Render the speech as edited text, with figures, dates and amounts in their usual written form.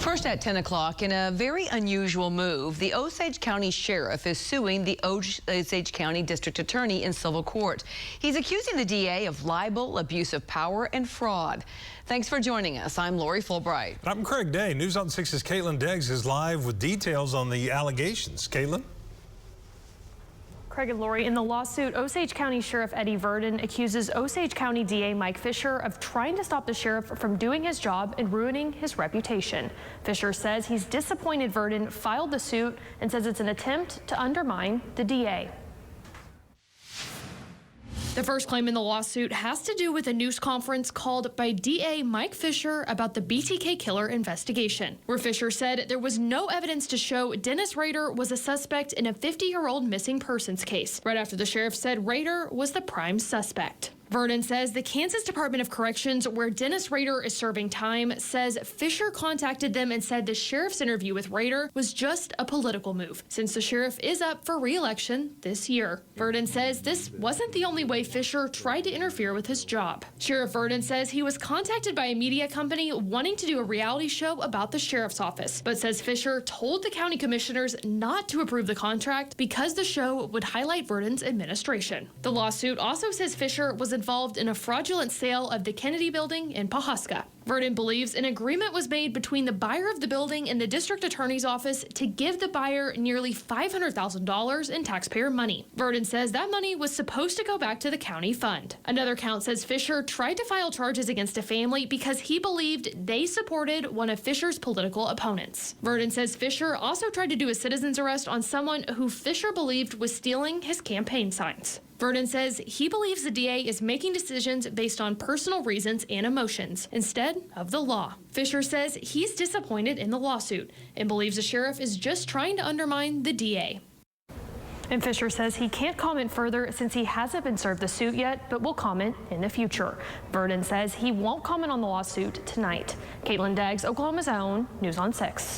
First at 10 o'clock, in a very unusual move, the Osage County Sheriff is suing the Osage County District Attorney in civil court. He's accusing the DA of libel, abuse of power, and fraud. Thanks for joining us. I'm Lori Fulbright. I'm Craig Day. News on 6's Caitlin Deggs is live with details on the allegations. Caitlin? Craig and Lori, in the lawsuit, Osage County Sheriff Eddie Virden accuses Osage County DA Mike Fisher of trying to stop the sheriff from doing his job and ruining his reputation. Fisher says he's disappointed Virden filed the suit and says it's an attempt to undermine the DA. The first claim in the lawsuit has to do with a news conference called by DA Mike Fisher about the BTK killer investigation, where Fisher said there was no evidence to show Dennis Rader was a suspect in a 50-year-old missing persons case, right after the sheriff said Rader was the prime suspect. Virden says the Kansas Department of Corrections, where Dennis Rader is serving time, says Fisher contacted them and said the sheriff's interview with Rader was just a political move, since the sheriff is up for re-election this year. Virden says this wasn't the only way Fisher tried to interfere with his job. Sheriff Virden says he was contacted by a media company wanting to do a reality show about the sheriff's office, but says Fisher told the county commissioners not to approve the contract because the show would highlight Virden's administration. The lawsuit also says Fisher was involved in a fraudulent sale of the Kennedy building in Pawhuska. Virden believes an agreement was made between the buyer of the building and the district attorney's office to give the buyer nearly $500,000 in taxpayer money. Virden says that money was supposed to go back to the county fund. Another count says Fisher tried to file charges against a family because he believed they supported one of Fisher's political opponents. Virden says Fisher also tried to do a citizen's arrest on someone who Fisher believed was stealing his campaign signs. Virden says he believes the DA is making decisions based on personal reasons and emotions instead of the law. Fisher says he's disappointed in the lawsuit and believes the sheriff is just trying to undermine the DA. And Fisher says he can't comment further since he hasn't been served the suit yet, but will comment in the future. Virden says he won't comment on the lawsuit tonight. Caitlin Deggs, Oklahoma's Own, News on 6.